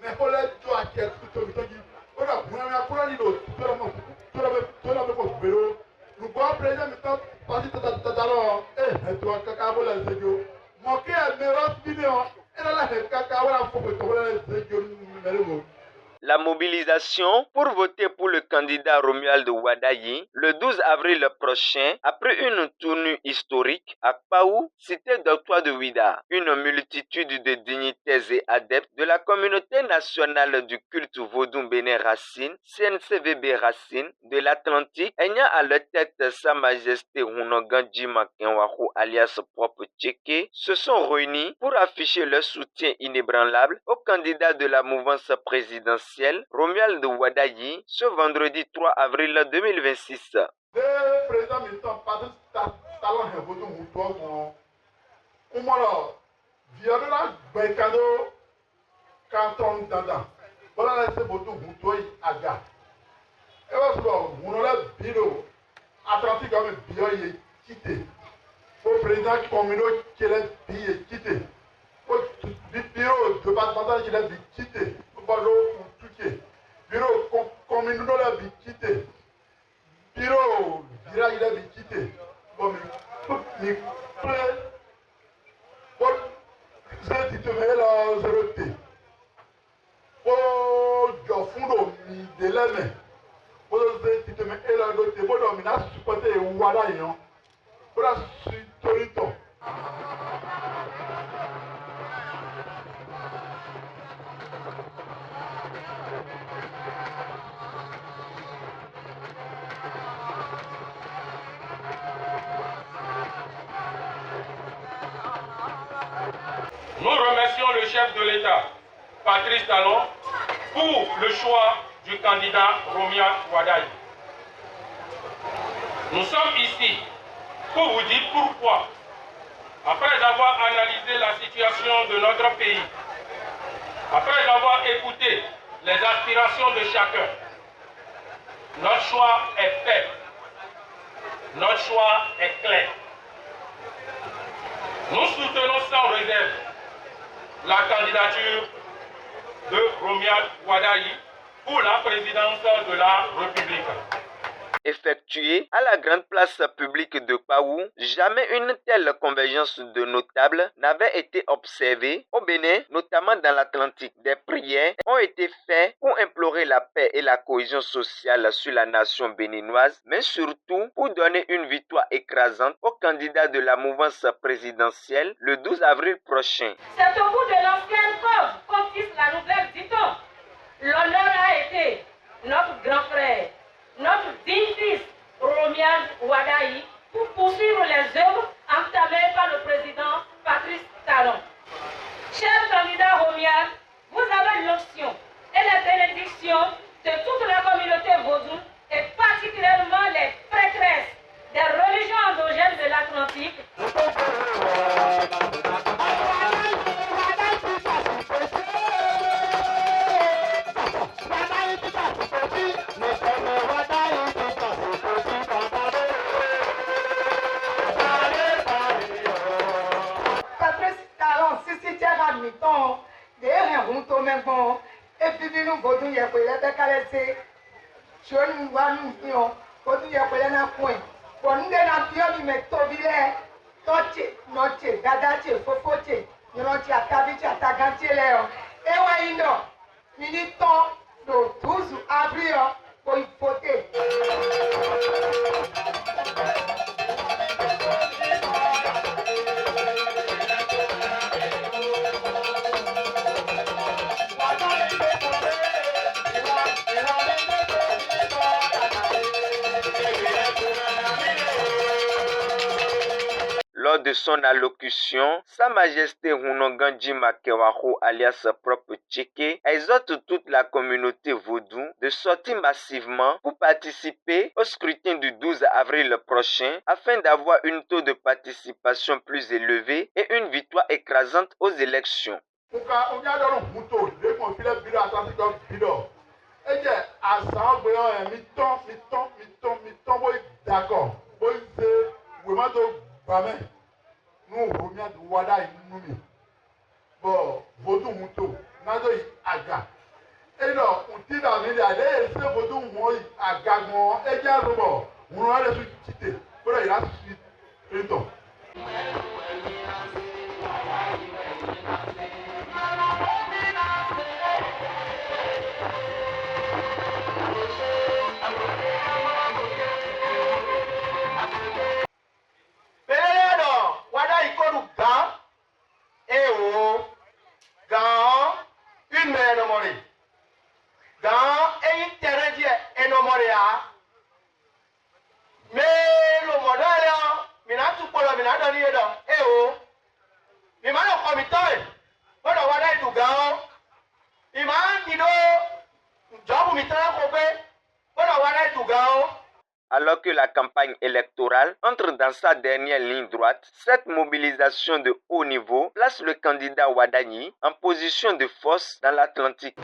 Mais pour les gens qui sont tout le temps, on a pour aller au tout le monde, nous pouvons président parce que t'as eh toi caca voilà c'est que moi qui ai meilleur vidéo et là la caca voilà faut que tu voilà c'est que numéro. La mobilisation pour voter pour le candidat Romuald Wadayi le 12 avril prochain, après une tournée historique à Paou, cité d'Octroi de Ouida. Une multitude de dignitaires et adeptes de la communauté nationale du culte vaudou Bénin Racine, CNCVB Racine, de l'Atlantique, ayant à leur tête Sa Majesté Hunoganji Makenwahu alias Propre Tcheke, se sont réunis pour afficher leur soutien inébranlable au candidat de la mouvance présidentielle Romuald Wadayi ce vendredi 3 avril 2026. Le président militant Patrice Talon est voté au moins viola Bekado canton dada. Voilà c'est voté Moutouy Aga. Et voilà on a le bureau Atlantique comme bio est quitté. Au président communal qui est billet quitté. Au bureau départemental qui est quitté. Bureau communal a quitté. Bureau village il a quitté. Bon, mais bon, c'est tu mets là zéro T. Oh, je fonde mi de l'âme. Bon, c'est tu te mets là zéro T. Bon, on a supporté voilà yon. Voilà, c'est Torito. Nous remercions le chef de l'État, Patrice Talon, pour le choix du candidat Romuald Wadayi. Nous sommes ici pour vous dire pourquoi, après avoir analysé la situation de notre pays, après avoir écouté les aspirations de chacun, notre choix est fait, notre choix est clair. Nous soutenons sans réserve la candidature de Romuald Wadayi pour la présidence de la République. Effectuée à la grande place publique de Paou, jamais une telle convergence de notables n'avait été observée au Bénin, notamment dans l'Atlantique. Des prières ont été faites pour implorer la paix et la cohésion sociale sur la nation béninoise, mais surtout pour donner une victoire écrasante au candidat de la mouvance présidentielle le 12 avril prochain. C'est au bout de l'ancienne cause qu'on tisse la nouvelle, dit-on. L'honneur a été notre grand frère, notre digne fils Romuald Wadayi, pour poursuivre les œuvres entamées par le président Patrice Talon. Cher candidat Romuald, vous avez l'option et les bénédictions de toute la communauté vaudou et particulièrement les prêtresses des religions endogènes de l'Atlantique. Et puis nous voulons y avoir les décalés. Je ne vois nous dire, voulons y avoir les points. Pour nous les mais tobile, toche, noche, dadache, fofoche, nous noche à tabiche à taganche léo. Et ouais non, militant le 12 avril pour y voter. Lors de son allocution, Sa Majesté Hunoganji Makenwahu alias Propre Tcheke exhorte toute la communauté vaudou de sortir massivement pour participer au scrutin du 12 avril prochain afin d'avoir un taux de participation plus élevé et une victoire écrasante aux élections. Nous Romuald Wadayi nous bon vaudou muto nado aga. Et non, on dit dans les années, c'est beaucoup moins agagement et bien robot. On a les outils. Voilà, il a suivi le temps. Alors que la campagne électorale entre dans sa dernière ligne droite, cette mobilisation de haut niveau place le candidat Wadagni en position de force dans l'Atlantique.